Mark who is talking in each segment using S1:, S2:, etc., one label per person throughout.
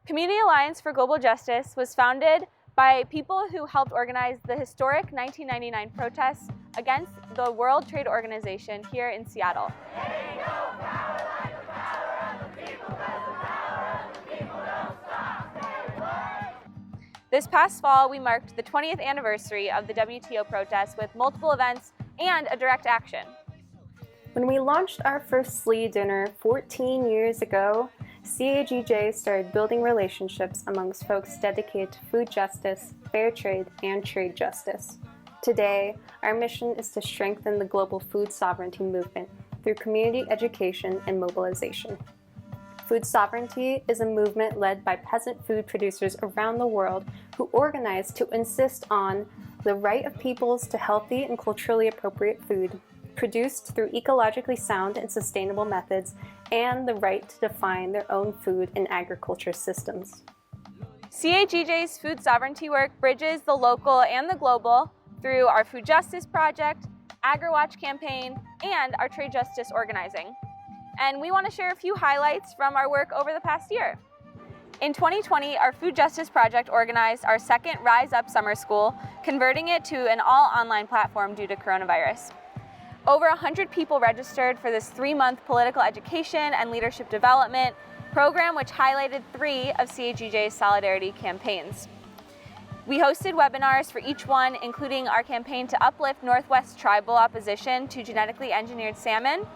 S1: Community Alliance for Global Justice was founded by people who helped organize the historic 1999 protests against the World Trade Organization here in Seattle. This past fall, we marked the 20th anniversary of the WTO protests with multiple events and a direct action.
S2: When we launched our first SLEE dinner 14 years ago, CAGJ started building relationships amongst folks dedicated to food justice, fair trade, and trade justice. Today, our mission is to strengthen the global food sovereignty movement through community education and mobilization. Food sovereignty is a movement led by peasant food producers around the world who organize to insist on the right of peoples to healthy and culturally appropriate food, produced through ecologically sound and sustainable methods, and the right to define their own food and agriculture systems.
S1: CAGJ's food sovereignty work bridges the local and the global through our Food Justice Project, AgriWatch campaign, and our trade justice organizing. And we want to share a few highlights from our work over the past year. In 2020, our Food Justice Project organized our second Rise Up Summer School, converting it to an all-online platform due to coronavirus. Over 100 people registered for this 3-month political education and leadership development program, which highlighted 3 of CAGJ's solidarity campaigns. We hosted webinars for each one, including our campaign to uplift Northwest tribal opposition to genetically engineered salmon,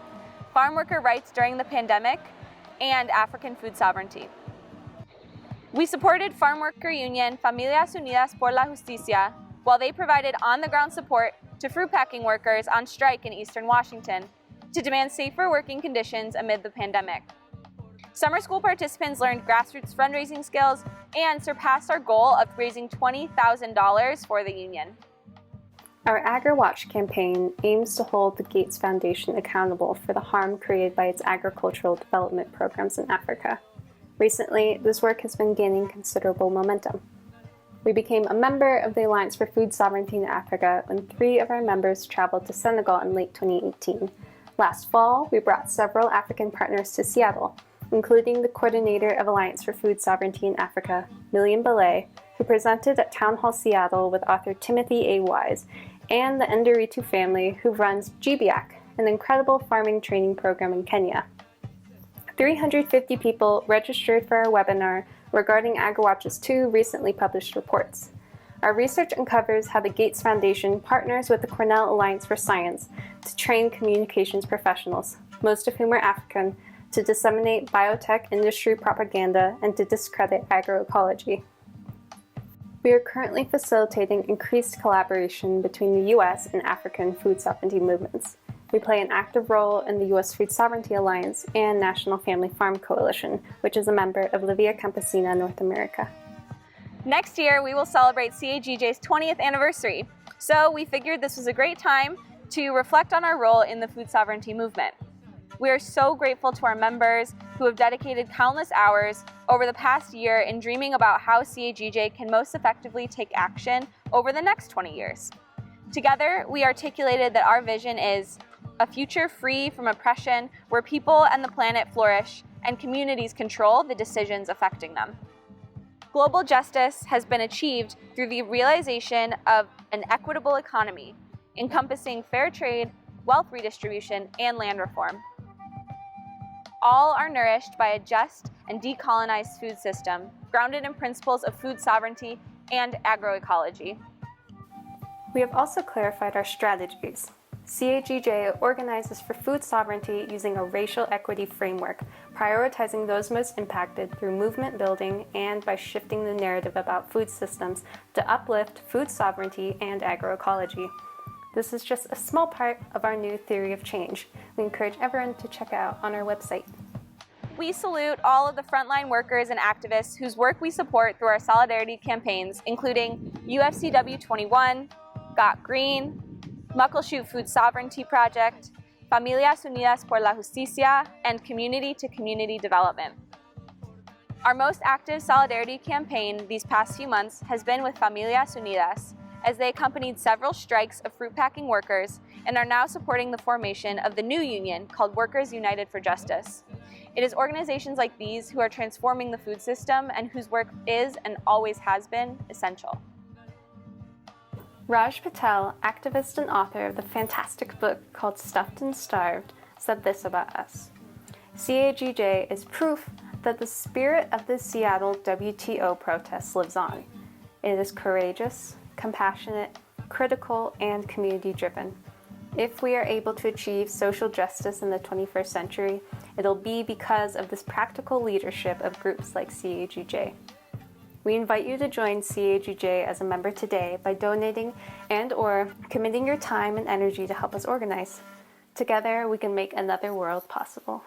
S1: farm worker rights during the pandemic, and African food sovereignty. We supported farm worker union Familias Unidas por la Justicia while they provided on-the-ground support to fruit packing workers on strike in Eastern Washington to demand safer working conditions amid the pandemic. Summer school participants learned grassroots fundraising skills and surpassed our goal of raising $20,000 for the union.
S2: Our AgriWatch campaign aims to hold the Gates Foundation accountable for the harm created by its agricultural development programs in Africa. Recently, this work has been gaining considerable momentum. We became a member of the Alliance for Food Sovereignty in Africa when 3 of our members traveled to Senegal in late 2018. Last fall, we brought several African partners to Seattle, including the coordinator of Alliance for Food Sovereignty in Africa, Milliam Belay, who presented at Town Hall Seattle with author Timothy A. Wise, and the Nderitu family, who runs GBAC, an incredible farming training program in Kenya. 350 people registered for our webinar regarding AgriWatch's 2 recently published reports. Our research uncovers how the Gates Foundation partners with the Cornell Alliance for Science to train communications professionals, most of whom are African, to disseminate biotech industry propaganda and to discredit agroecology. We are currently facilitating increased collaboration between the U.S. and African food sovereignty movements. We play an active role in the U.S. Food Sovereignty Alliance and National Family Farm Coalition, which is a member of La Via Campesina North America.
S1: Next year, we will celebrate CAGJ's 20th anniversary, so we figured this was a great time to reflect on our role in the food sovereignty movement. We are so grateful to our members who have dedicated countless hours over the past year in dreaming about how CAGJ can most effectively take action over the next 20 years. Together, we articulated that our vision is a future free from oppression where people and the planet flourish and communities control the decisions affecting them. Global justice has been achieved through the realization of an equitable economy, encompassing fair trade, wealth redistribution, and land reform. All are nourished by a just and decolonized food system, grounded in principles of food sovereignty and agroecology.
S2: We have also clarified our strategies. CAGJ organizes for food sovereignty using a racial equity framework, prioritizing those most impacted through movement building and by shifting the narrative about food systems to uplift food sovereignty and agroecology. This is just a small part of our new theory of change. We encourage everyone to check out on our website.
S1: We salute all of the frontline workers and activists whose work we support through our solidarity campaigns, including UFCW 21, Got Green, Muckleshoot Food Sovereignty Project, Familias Unidas por la Justicia, and Community to Community Development. Our most active solidarity campaign these past few months has been with Familias Unidas, as they accompanied several strikes of fruit packing workers and are now supporting the formation of the new union called Workers United for Justice. It is organizations like these who are transforming the food system and whose work is and always has been essential.
S2: Raj Patel, activist and author of the fantastic book called Stuffed and Starved, said this about us. CAGJ is proof that the spirit of the Seattle WTO protests lives on. It is courageous, compassionate, critical, and community-driven. If we are able to achieve social justice in the 21st century, it'll be because of this practical leadership of groups like CAGJ. We invite you to join CAGJ as a member today by donating and/or committing your time and energy to help us organize. Together, we can make another world possible.